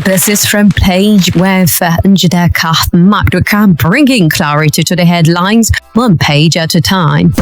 This is Front Page with Njideka Maduka, bringing clarity to the headlines, one page at a time.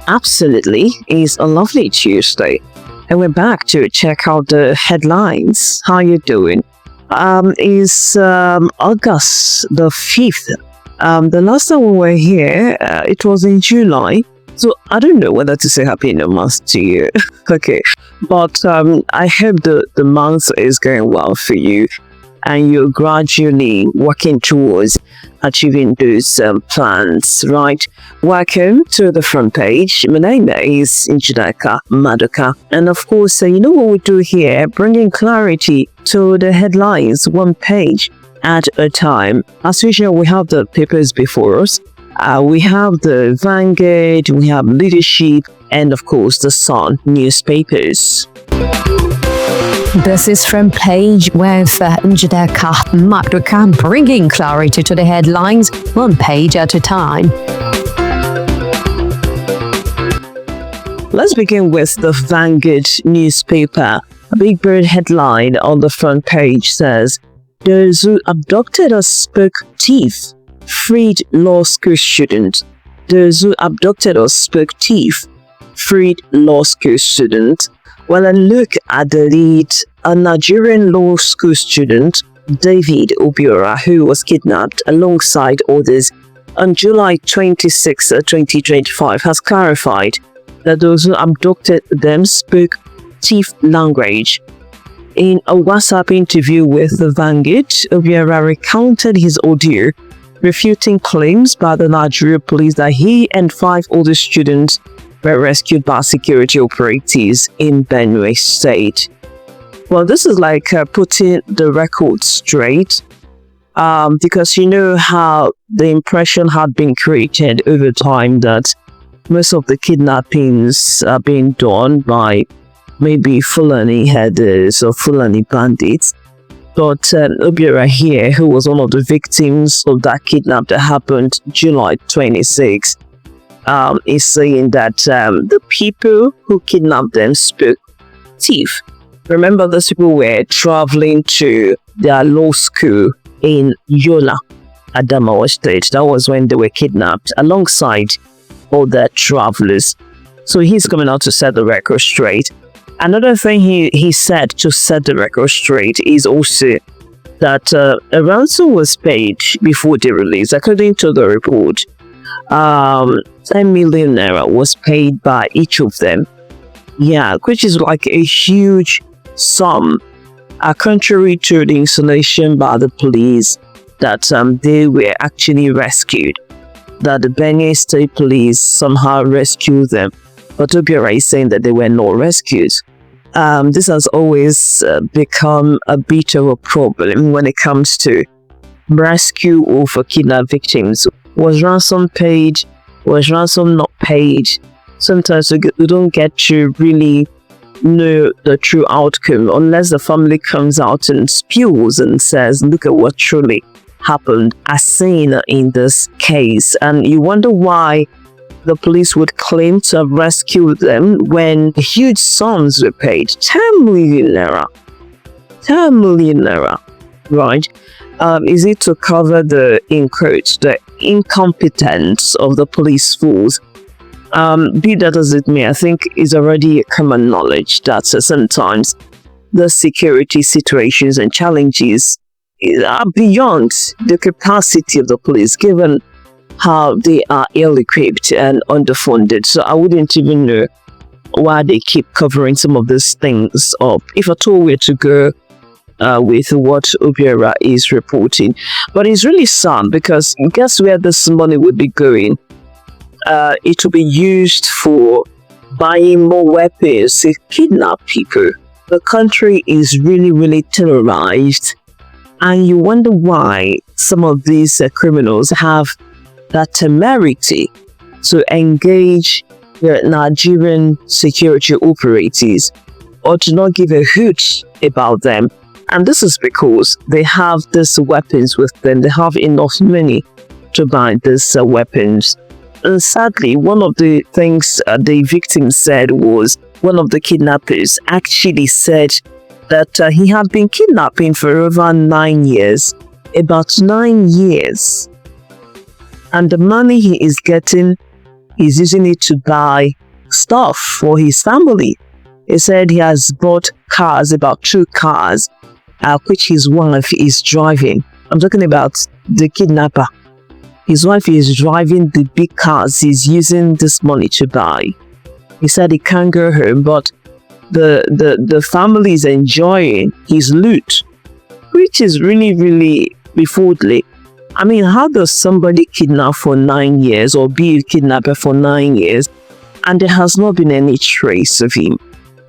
Absolutely, it's a lovely Tuesday, and we're back to check out the headlines. How you doing? It's August the 5th. The last time we were here, it was in July, so I don't know whether to say Happy New Month to you. Okay, but I hope the month is going well for you, and you're gradually working towards achieving those plans, right? Welcome to the Front Page. My name is Njideka Maduka, and of course, you know what we do here, bringing clarity to the headlines, one page at a time. As usual, we have the papers before us. We have the Vanguard, we have Leadership, and of course the Sun newspapers. This is Front Page with Njideka Maduka, bringing clarity to the headlines, one page at a time. Let's begin with the Vanguard newspaper. A big bird headline on the front page says, "Those who abducted a spook thief freed law school student." Those who abducted a spook thief freed law school student. Well, a look at the lead, a Nigerian law school student, David Obiora, who was kidnapped alongside others on July 26, 2025, has clarified that those who abducted them spoke thief language. In a WhatsApp interview with the Vanguard, Obiora recounted his ordeal, refuting claims by the Nigerian police that he and 5 other students were rescued by security operatives in Benue State. Well, this is like putting the record straight, because you know how the impression had been created over time that most of the kidnappings are being done by maybe Fulani headers or Fulani bandits. But Obiora here, who was one of the victims of that kidnap that happened July 26, is saying that the people who kidnapped them spoke thief. Remember, those people were traveling to their law school in Yola, Adamawa State. That was when they were kidnapped alongside other travelers. So he's coming out to set the record straight. Another thing he said to set the record straight is also that a ransom was paid before the release. According to the report, 10 million naira was paid by each of them. Yeah, which is like a huge sum, contrary to the insinuation by the police that they were actually rescued, that the Benue State Police somehow rescued them. But Obiora is saying that they were not rescued. This has always become a bit of a problem when it comes to rescue of kidnapped victims. Was ransom paid? Was ransom not paid? Sometimes we don't get to really know the true outcome unless the family comes out and spews and says, look at what truly happened, as seen in this case. And you wonder why the police would claim to have rescued them when huge sums were paid. 10 million naira. 10 million naira. Right? Is it to cover the incompetence of the police force? Be that as it may, I think it's already a common knowledge that sometimes the security situations and challenges are beyond the capacity of the police, given how they are ill-equipped and underfunded. So I wouldn't even know why they keep covering some of these things up, if at all we're to go with what Obiora is reporting. But it's really sad, because guess where this money would be going? It will be used for buying more weapons to kidnap people. The country is really, really terrorized, and you wonder why some of these criminals have that temerity to engage the Nigerian security operatives or to not give a hoot about them. And this is because they have these weapons with them. They have enough money to buy these weapons. And sadly, one of the things the victim said was one of the kidnappers actually said that he had been kidnapping for over 9 years, about 9 years. And the money he is getting, he's using it to buy stuff for his family. He said he has bought cars, about 2 cars, which his wife is driving. I'm talking about the kidnapper. His wife is driving the big cars he's using this money to buy. He said he can't go home, but the family is enjoying his loot, which is really, really befuddling. I mean, how does somebody kidnap for 9 years or be a kidnapper for 9 years and there has not been any trace of him?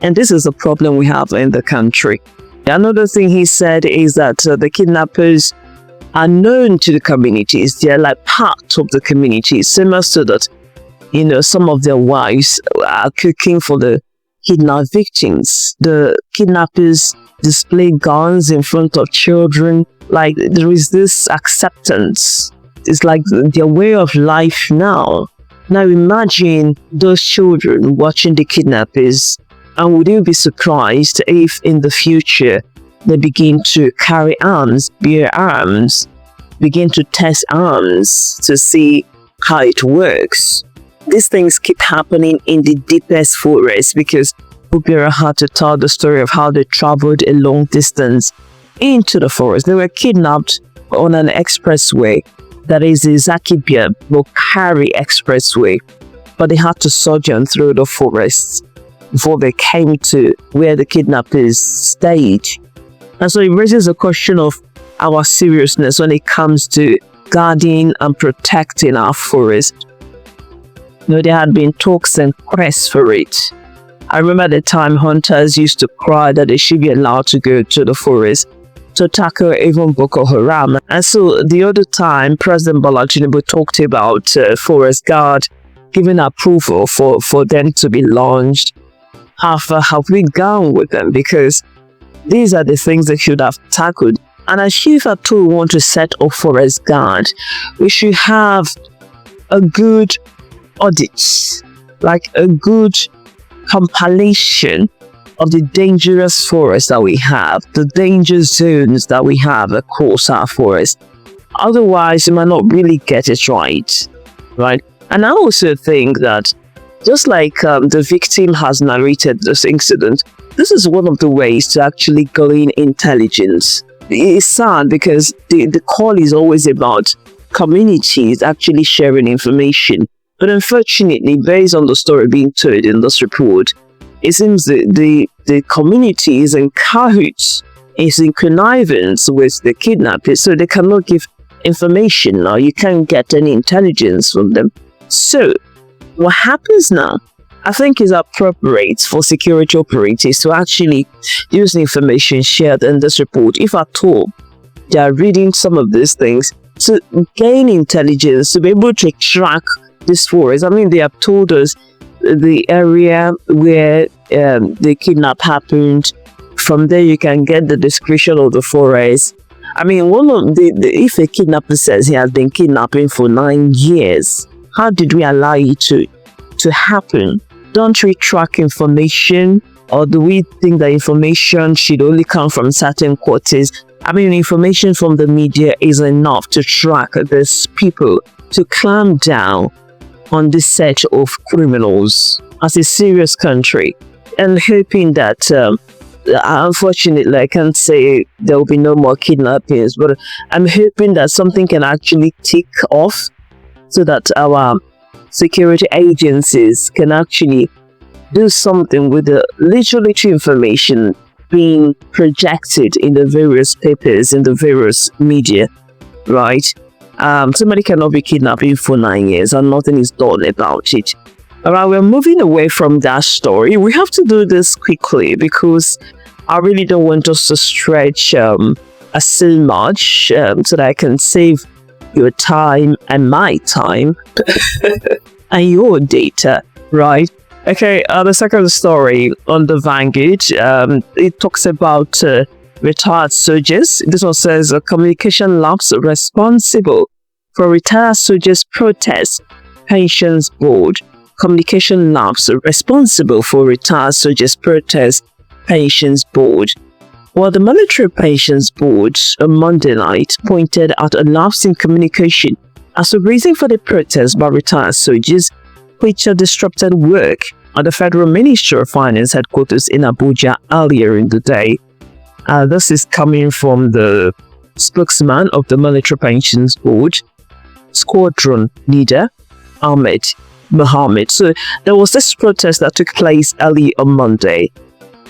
And this is the problem we have in the country. Another thing he said is that the kidnappers are known to the communities. They're like part of the community, similar to that, some of their wives are cooking for the kidnapped victims. The kidnappers display guns in front of children. Like, there is this acceptance. It's like their way of life now. Now imagine those children watching the kidnappers, and would you be surprised if in the future they begin to carry arms, bear arms, begin to test arms to see how it works? These things keep happening in the deepest forest because Ubira had to tell the story of how they traveled a long distance into the forest. They were kidnapped on an expressway, that is the Zaki-Bokari expressway, but they had to sojourn through the forests before they came to where the kidnappers stayed. And so it raises a question of our seriousness when it comes to guarding and protecting our forest. There had been talks and quest for it. I remember the time hunters used to cry that they should be allowed to go to the forest to tackle even Boko Haram. And so the other time, President Bola Tinubu talked about Forest Guard giving approval for them to be launched. Have we gone with them? Because these are the things they should have tackled. And as if at all want to set up Forest Guard, we should have a good audit, like a good compilation of the dangerous forests that we have, the danger zones that we have across our forest. Otherwise, you might not really get it right? And I also think that just like the victim has narrated this incident, this is one of the ways to actually gain intelligence. It's sad because the call is always about communities actually sharing information. But unfortunately, based on the story being told in this report, it seems the community is in cahoots, is in connivance with the kidnappers, so they cannot give information or you can't get any intelligence from them. So, what happens now, I think, is appropriate for security operatives to actually use the information shared in this report, if at all they are reading some of these things, to gain intelligence, to be able to track this forest. I mean, they have told us the area where the kidnap happened. From there, you can get the description of the forest. I mean, if a kidnapper says he has been kidnapping for 9 years, how did we allow it to happen? Don't we track information, or do we think that information should only come from certain quarters? I mean, information from the media is enough to track these people, to clamp down on this search of criminals as a serious country, and hoping that unfortunately, I can't say there will be no more kidnappings, but I'm hoping that something can actually tick off so that our security agencies can actually do something with the literally information being projected in the various papers, in the various media, right? Somebody cannot be kidnapping for 9 years and nothing is done about it. Alright, we're moving away from that story. We have to do this quickly because I really don't want us to stretch so much so that I can save your time and my time and your data, right? Okay, the second story on the Vanguard, it talks about retired soldiers. This one says communication labs responsible for retired soldiers protest. Pensions Board. Communication lapse responsible for retired soldiers protest. Pensions Board. Well, the Military Pensions Board on Monday night pointed out a lapse in communication as a reason for the protest by retired soldiers, which disrupted work at the Federal Ministry of Finance headquarters in Abuja earlier in the day. This is coming from the spokesman of the Military Pensions Board, Squadron Leader Ahmed Mohammed. So there was this protest that took place early on Monday,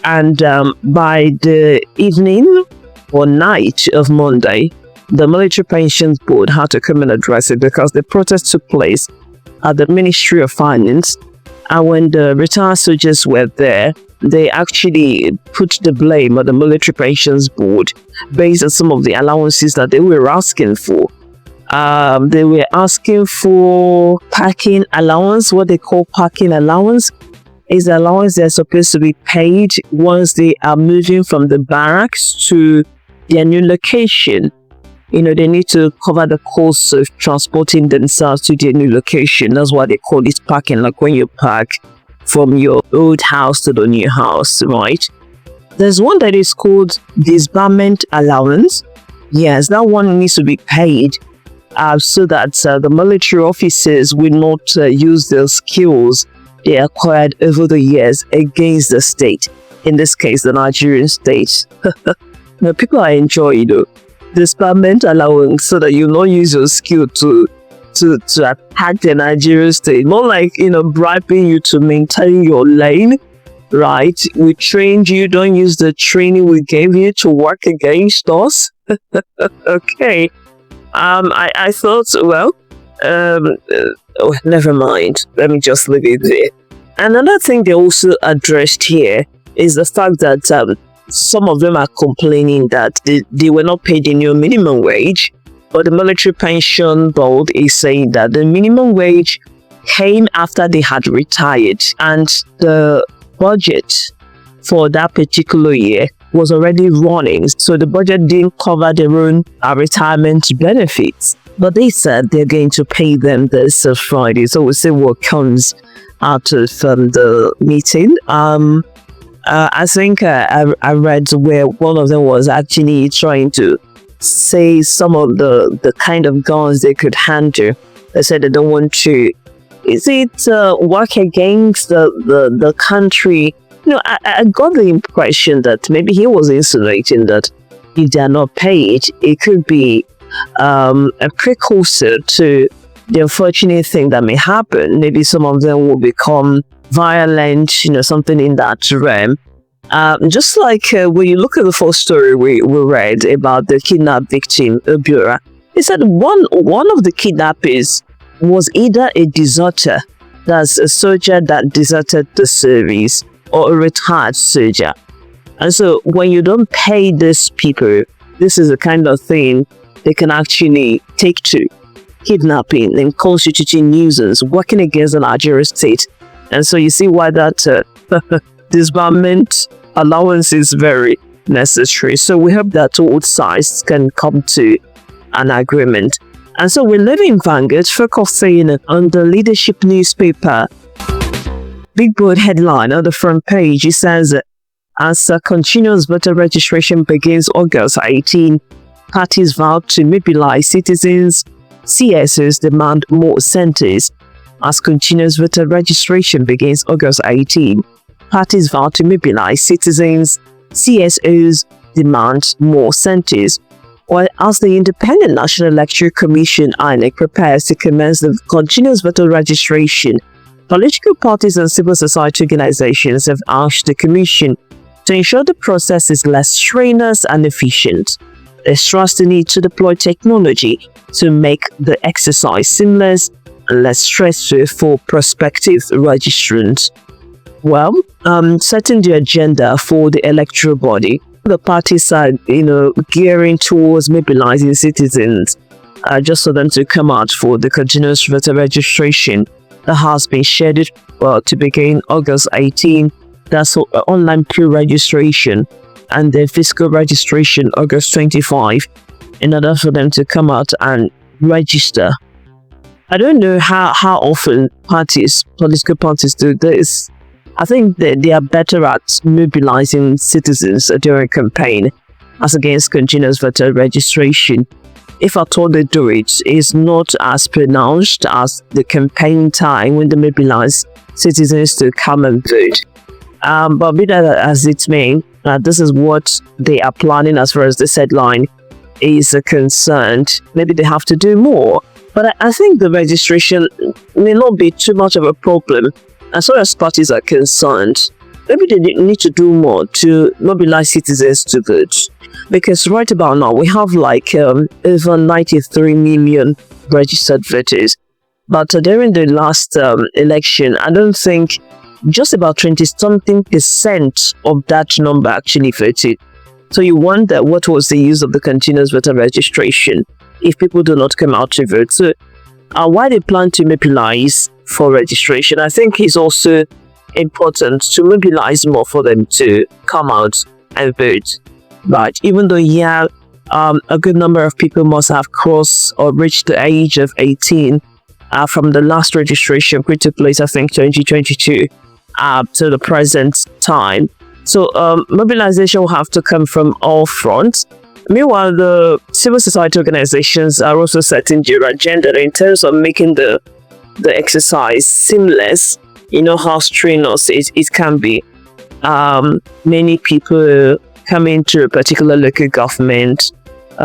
and by the evening or night of Monday, the Military Pensions Board had to come and address it because the protest took place at the Ministry of Finance, and when the retired soldiers were there, they actually put the blame on the Military Pensions Board based on some of the allowances that they were asking for. They were asking for parking allowance. What they call parking allowance is the allowance they're supposed to be paid once they are moving from the barracks to their new location. They need to cover the costs of transporting themselves to their new location. That's why they call it parking, like when you park from your old house to the new house, right? There's one that is called disbarment allowance. Yes, that one needs to be paid so that the military officers will not use their skills they acquired over the years against the state. In this case, the Nigerian state. People are enjoying disbarment allowance so that you not use your skill to attack the Nigerian state. More like, bribing you to maintain your lane, right? We trained you, don't use the training we gave you to work against us. Okay. I thought, never mind. Let me just leave it there. Another thing they also addressed here is the fact that some of them are complaining that they were not paid the new minimum wage, but the Military Pension Board is saying that the minimum wage came after they had retired, and the budget for that particular year was already running, so the budget didn't cover their own retirement benefits. But they said they're going to pay them this Friday, so we'll see what comes out of the meeting. I think I read where one of them was actually trying to say some of the kind of guns they could handle. They said they don't want to, is it work against the country? I got the impression that maybe he was insinuating that if they are not paid, it could be a precursor to the unfortunate thing that may happen. Maybe some of them will become violent, something in that realm. Just like when you look at the first story we read about the kidnapped victim, Abuja, it said one of the kidnappers was either a deserter, that's a soldier that deserted the service, or a retired soldier. And so when you don't pay these people, this is the kind of thing they can actually take to kidnapping and constituting nuisance, working against the Nigerian state. And so you see why that disbarment allowance is very necessary. So we hope that all sides can come to an agreement. And so we're leaving Vanguard, focusing on the leadership newspaper. Big bold headline on the front page. It says, as continuous voter registration begins August 18, parties vow to mobilize citizens. CSOs demand more centers. As continuous voter registration begins August 18, parties vow to mobilize citizens. CSOs demand more centers. While as the Independent National Electoral Commission (INEC) prepares to commence the continuous voter registration, political parties and civil society organizations have asked the Commission to ensure the process is less strenuous and efficient. They stress the need to deploy technology to make the exercise seamless and less stressful for prospective registrants. Well, setting the agenda for the electoral body, the parties are, gearing towards mobilizing citizens just for them to come out for the continuous voter registration that has been scheduled to begin August 18. That's online pre-registration, and then physical registration August 25, in order for them to come out and register. I don't know how often political parties do this. I think that they are better at mobilizing citizens during campaign as against continuous voter registration. If at all they do it, it's not as pronounced as the campaign time when they mobilize citizens to come and vote. But be that as it may, this is what they are planning as far as this headline is concerned. Maybe they have to do more. But I think the registration may not be too much of a problem as far as parties are concerned. Maybe they need to do more to mobilize citizens to vote. Because right about now, we have like over 93 million registered voters. But during the last election, I don't think just about 20-something% of that number actually voted. So you wonder what was the use of the continuous voter registration if people do not come out to vote. So why they plan to mobilize for registration, I think is also important to mobilize more for them to come out and vote. But even though, a good number of people must have crossed or reached the age of 18 from the last registration, which took place, I think, 2022 to the present time. So mobilization will have to come from all fronts. Meanwhile, the civil society organizations are also setting their agenda in terms of making the exercise seamless. You know how strenuous it can be. Many people come into a particular local government.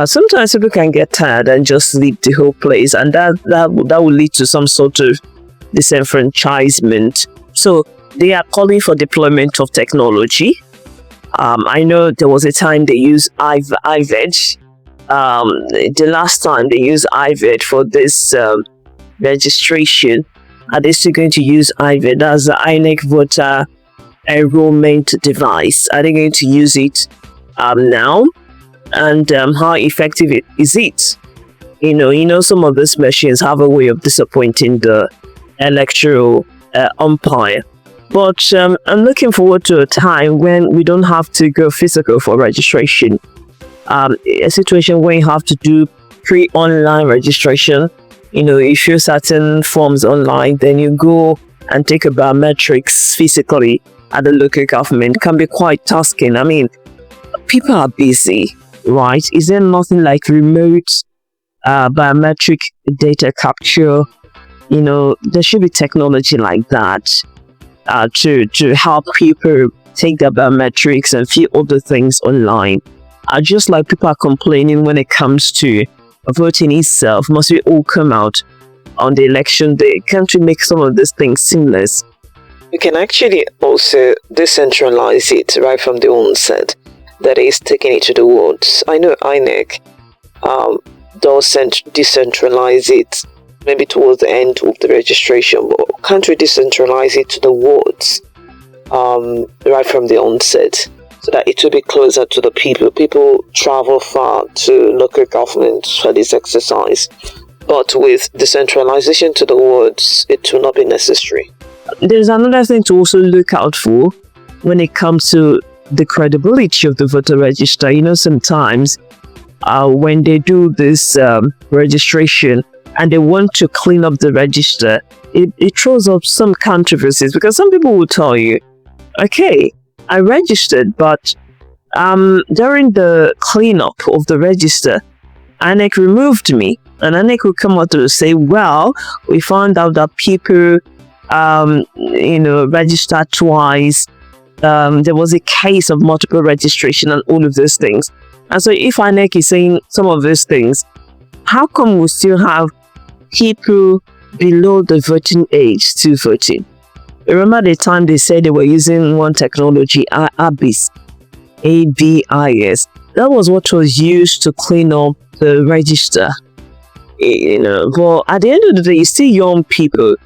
Sometimes people can get tired and just leave the whole place, and that will lead to some sort of disenfranchisement. So they are calling for deployment of technology. I know there was a time they used IVED. The last time they used IVED for this registration. Are they still going to use IVED as the INEC voter enrollment device? Are they going to use it now? And how effective is it? You know, some of these machines have a way of disappointing the electoral umpire. But I'm looking forward to a time when we don't have to go physical for registration. A situation where you have to do pre-online registration. You know, you fill certain forms online, then you go and take a biometrics physically at the local government. Can be quite tasking. I mean, people are busy, right? Is there nothing like remote biometric data capture? You know, there should be technology like that to help people take their biometrics and fill other things online. Just like people are complaining when it comes to voting itself, must we all come out on the election day? Can't we make some of these things seamless? You can actually also decentralize it right from the onset. That is, taking it to the wards. I know INEC does decentralize it maybe towards the end of the registration, but can't we decentralize it to the wards right from the onset, so that it will be closer to the people? People travel far to local governments for this exercise, but with decentralization to the wards, it will not be necessary. There's another thing to also look out for when it comes to the credibility of the voter register. You know, sometimes when they do this registration and they want to clean up the register, it throws up some controversies, because some people will tell you, okay, I registered, but during the cleanup of the register, INEC removed me. And INEC will come out to say, well, we found out that people registered twice. There was a case of multiple registration and all of those things. And so if INEC is saying some of those things, how come we still have people below the voting age still voting? Remember the time they said they were using one technology, ABIS, ABIS. That was what was used to clean up the register. But at the end of the day, you see young people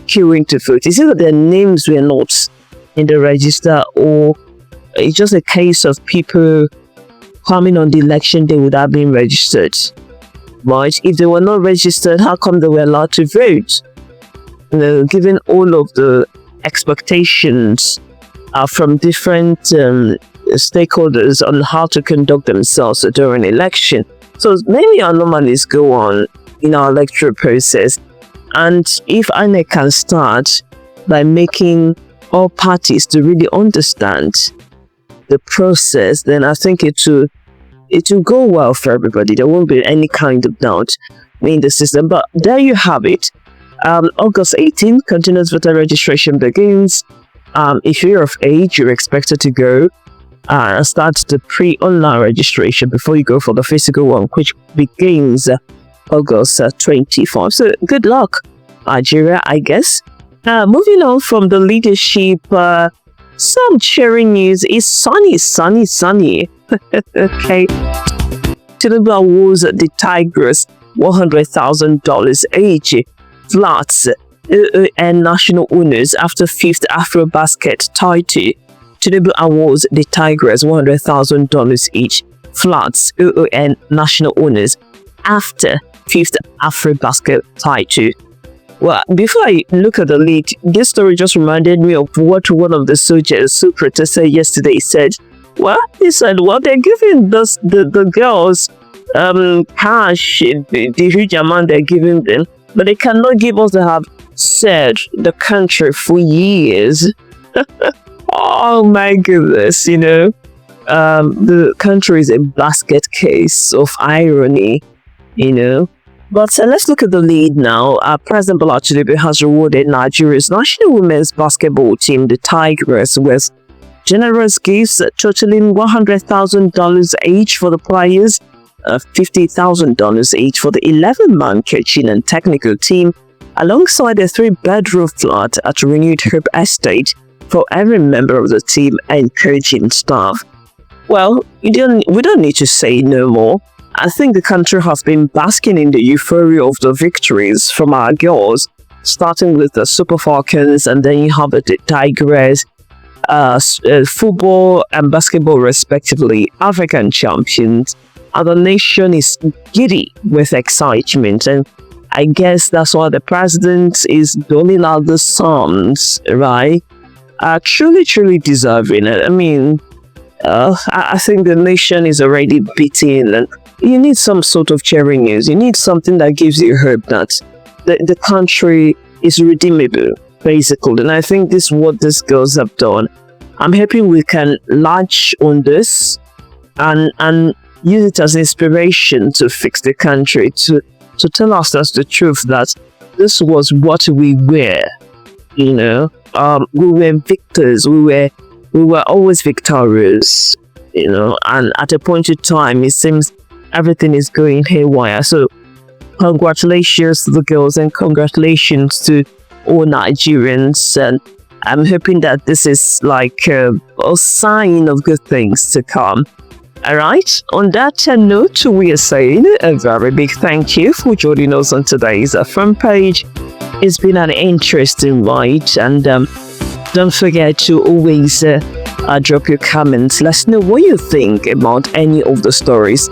queuing to vote. You see that their names were not in the register, or it's just a case of people coming on the election day without being registered. But if they were not registered, how come they were allowed to vote? Given all of the expectations from different stakeholders on how to conduct themselves during election. So many anomalies go on in our electoral process. And if INEC can start by making all parties to really understand the process, then I think it will go well for everybody. There won't be any kind of doubt in the system. But there you have it. August 18th, continuous voter registration begins. If you're of age, you're expected to go and start the pre-online registration before you go for the physical one, which begins August 24th. So good luck, Nigeria, I guess. Moving on from the leadership, some cheering news is sunny. Okay. Tinubu awards the Tigers $100,000 each. Flats and national owners after 5th AfroBasket title. Tinubu awards the Tigers $100,000 each. Flats and national owners after 5th AfroBasket title. Well, before I look at the lead, this story just reminded me of what one of the soldiers who protested yesterday said. Well, he said, well, they're giving the girls cash, the huge amount they're giving them, but they cannot give us. They have served the country for years. Oh my goodness, the country is a basket case of irony, But let's look at the lead now. President Bola Tinubu has rewarded Nigeria's national women's basketball team, the Tigers, with generous gifts totaling $100,000 each for the players, $50,000 each for the 11-man coaching and technical team, alongside a 3-bedroom flat at Renewed Hope Estate for every member of the team and coaching staff. Well, we don't need to say no more. I think the country has been basking in the euphoria of the victories from our girls, starting with the Super Falcons, and then you have the Tigers, football and basketball respectively, African champions, and the nation is giddy with excitement. And I guess that's why the president is doling out the songs, right? Truly deserving it. I mean, I think the nation is already beaten, and you need some sort of cheering news. You need something that gives you hope that the country is redeemable, basically. And I think this is what these girls have done. I'm hoping we can latch on this and use it as inspiration to fix the country, to tell us that's the truth, that this was what we were. We were victors. We were always victorious. And at a point in time, it seems everything is going haywire. So congratulations to the girls and congratulations to all Nigerians. And I'm hoping that this is like a sign of good things to come. Alright, on that note, we are saying a very big thank you for joining us on today's front page. It's been an interesting ride, and don't forget to always drop your comments. Let us know what you think about any of the stories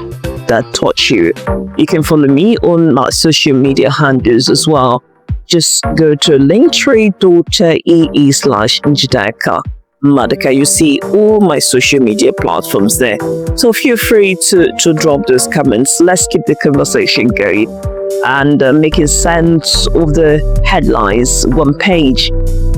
that touch you. You can follow me on my social media handles as well. Just go to linktree.ee/Njideka Maduka. You see all my social media platforms there. So feel free to drop those comments. Let's keep the conversation going and making sense of the headlines one page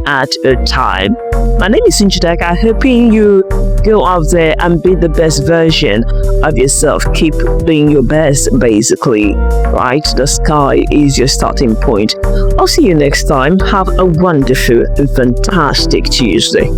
at a time. My name is Njideka. Hoping you go out there and be the best version of yourself. Keep being your best, basically, right? The sky is your starting point. I'll see you next time. Have a wonderful and fantastic Tuesday.